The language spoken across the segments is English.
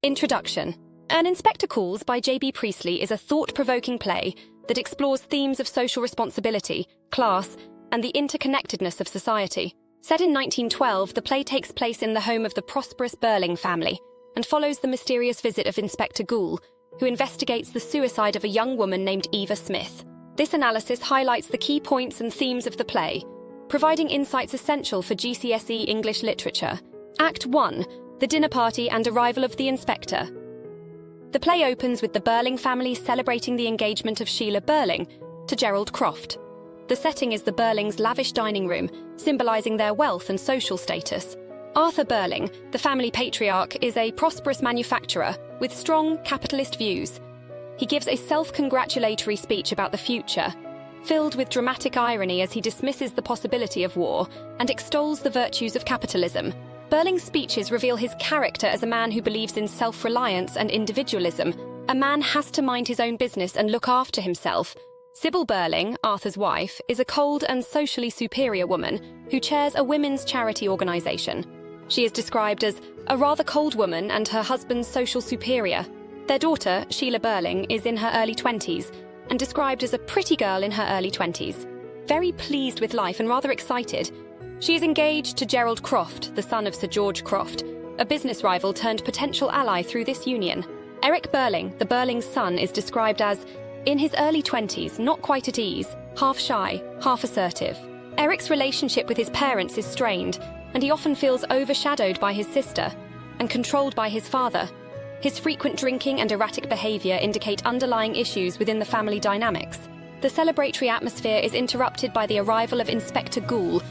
Introduction. An Inspector Calls by J.B. Priestley is a thought-provoking play that explores themes of social responsibility, class, and the interconnectedness of society. Set in 1912, the play takes place in the home of the prosperous Burling family and follows the mysterious visit of Inspector Goole, who investigates the suicide of a young woman named Eva Smith. This analysis highlights the key points and themes of the play, providing insights essential for GCSE English literature. Act 1. The dinner party and arrival of the inspector. The play opens with the Burling family celebrating the engagement of Sheila Burling to Gerald Croft. The setting is the Burlings' lavish dining room, symbolising their wealth and social status. Arthur Burling, the family patriarch, is a prosperous manufacturer with strong capitalist views. He gives a self-congratulatory speech about the future, filled with dramatic irony as he dismisses the possibility of war and extols the virtues of capitalism. Burling's speeches reveal his character as a man who believes in self-reliance and individualism. A man has to mind his own business and look after himself. Sybil Burling, Arthur's wife, is a cold and socially superior woman who chairs a women's charity organisation. She is described as a rather cold woman and her husband's social superior. Their daughter, Sheila Burling, is in her early 20s and described as a pretty girl in her early 20s. Very pleased with life and rather excited. She is engaged to Gerald Croft, the son of Sir George Croft, a business rival turned potential ally through this union. Eric Burling, the Burling's son, is described as in his early 20s, not quite at ease, half shy, half assertive. Eric's relationship with his parents is strained, and he often feels overshadowed by his sister and controlled by his father. His frequent drinking and erratic behaviour indicate underlying issues within the family dynamics. The celebratory atmosphere is interrupted by the arrival of Inspector Goole,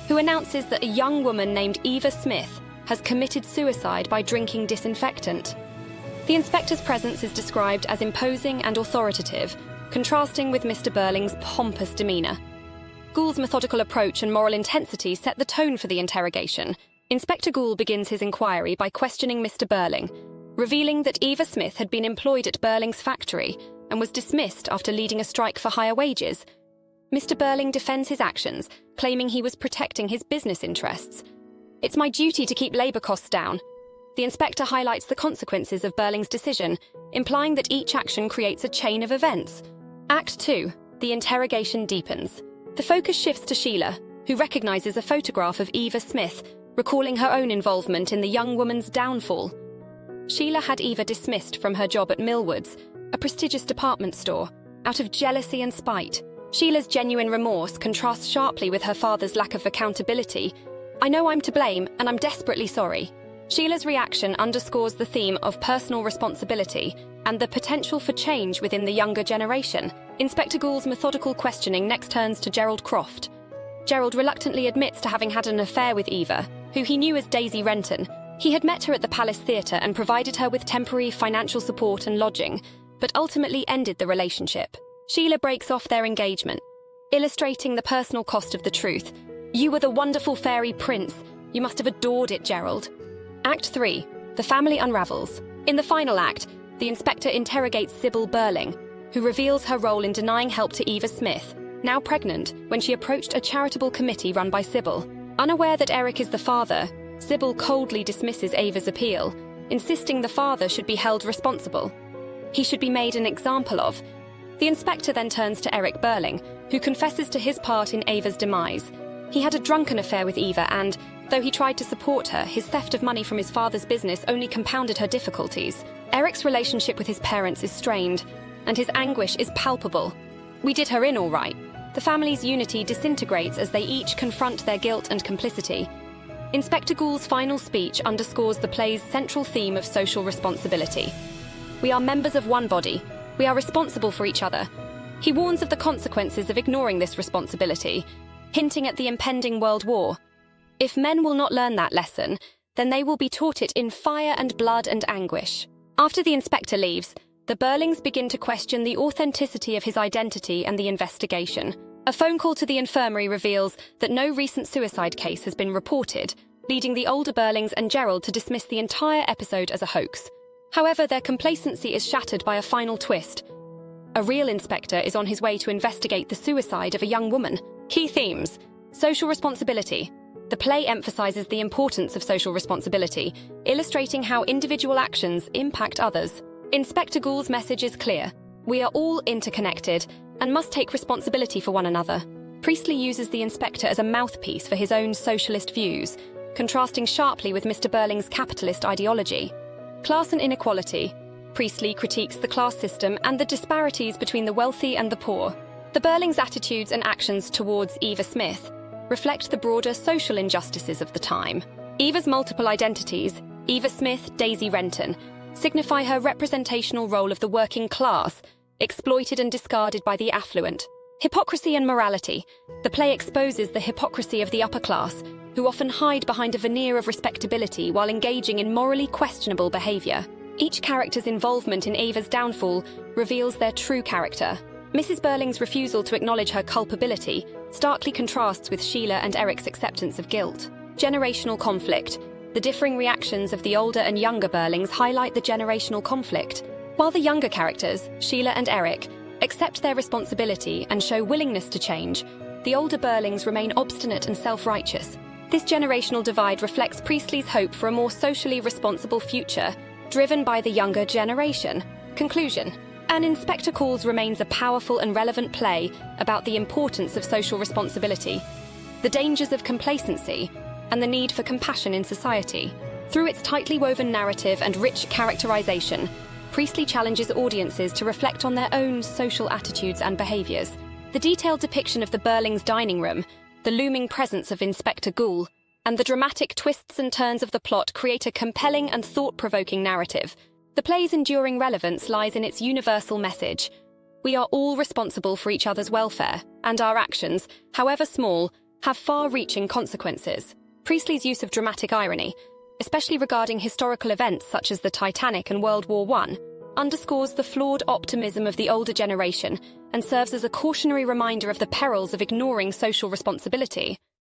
who announces that a young woman named Eva Smith has committed suicide by drinking disinfectant. The inspector's presence is described as imposing and authoritative, contrasting with Mr. Burling's pompous demeanour. Goole's methodical approach and moral intensity set the tone for the interrogation. Inspector Goole begins his inquiry by questioning Mr. Burling, revealing that Eva Smith had been employed at Burling's factory and was dismissed after leading a strike for higher wages. Mr. Burling defends his actions, claiming he was protecting his business interests. "It's my duty to keep labour costs down." The inspector highlights the consequences of Burling's decision, implying that each action creates a chain of events. Act 2. The interrogation deepens. The focus shifts to Sheila, who recognises a photograph of Eva Smith, recalling her own involvement in the young woman's downfall. Sheila had Eva dismissed from her job at Millwoods, a prestigious department store, out of jealousy and spite. Sheila's genuine remorse contrasts sharply with her father's lack of accountability. "I know I'm to blame, and I'm desperately sorry." Sheila's reaction underscores the theme of personal responsibility and the potential for change within the younger generation. Inspector Goole's methodical questioning next turns to Gerald Croft. Gerald reluctantly admits to having had an affair with Eva, who he knew as Daisy Renton. He had met her at the Palace Theatre and provided her with temporary financial support and lodging, but ultimately ended the relationship. Sheila breaks off their engagement, illustrating the personal cost of the truth. "You were the wonderful fairy prince. You must have adored it, Gerald." Act 3. The family unravels. In the final act, the inspector interrogates Sybil Burling, who reveals her role in denying help to Eva Smith, now pregnant, when she approached a charitable committee run by Sybil. Unaware that Eric is the father, Sybil coldly dismisses Eva's appeal, insisting the father should be held responsible. He should be made an example of. The inspector then turns to Eric Burling, who confesses to his part in Eva's demise. He had a drunken affair with Eva and, though he tried to support her, his theft of money from his father's business only compounded her difficulties. Eric's relationship with his parents is strained, and his anguish is palpable. "We did her in all right." The family's unity disintegrates as they each confront their guilt and complicity. Inspector Goole's final speech underscores the play's central theme of social responsibility. "We are members of one body. We are responsible for each other." He warns of the consequences of ignoring this responsibility, hinting at the impending world war. If men will not learn that lesson, then they will be taught it in fire and blood and anguish. After the inspector leaves, the Burlings begin to question the authenticity of his identity and the investigation. A phone call to the infirmary reveals that no recent suicide case has been reported, leading the older Burlings and Gerald to dismiss the entire episode as a hoax. However, their complacency is shattered by a final twist. A real inspector is on his way to investigate the suicide of a young woman. Key themes: social responsibility. The play emphasizes the importance of social responsibility, illustrating how individual actions impact others. Inspector Ghoul's message is clear. We are all interconnected and must take responsibility for one another. Priestley uses the inspector as a mouthpiece for his own socialist views, contrasting sharply with Mr. Burling's capitalist ideology. Class and inequality. Priestley critiques the class system and the disparities between the wealthy and the poor. The Burlings' attitudes and actions towards Eva Smith reflect the broader social injustices of the time. Eva's multiple identities, Eva Smith, Daisy Renton, signify her representational role of the working class, exploited and discarded by the affluent. Hypocrisy and morality. The play exposes the hypocrisy of the upper class, who often hide behind a veneer of respectability while engaging in morally questionable behaviour. Each character's involvement in Eva's downfall reveals their true character. Mrs. Burling's refusal to acknowledge her culpability starkly contrasts with Sheila and Eric's acceptance of guilt. Generational conflict. The differing reactions of the older and younger Burlings highlight the generational conflict. While the younger characters, Sheila and Eric, accept their responsibility and show willingness to change, the older Burlings remain obstinate and self-righteous. This generational divide reflects Priestley's hope for a more socially responsible future, driven by the younger generation. Conclusion. An Inspector Calls remains a powerful and relevant play about the importance of social responsibility, the dangers of complacency, and the need for compassion in society. Through its tightly woven narrative and rich characterization, Priestley challenges audiences to reflect on their own social attitudes and behaviours. The detailed depiction of the Burlings' dining room, the looming presence of Inspector Ghoul, and the dramatic twists and turns of the plot create a compelling and thought-provoking narrative. The play's enduring relevance lies in its universal message. We are all responsible for each other's welfare, and our actions, however small, have far-reaching consequences. Priestley's use of dramatic irony, especially regarding historical events such as the Titanic and World War I, underscores the flawed optimism of the older generation and serves as a cautionary reminder of the perils of ignoring social responsibility.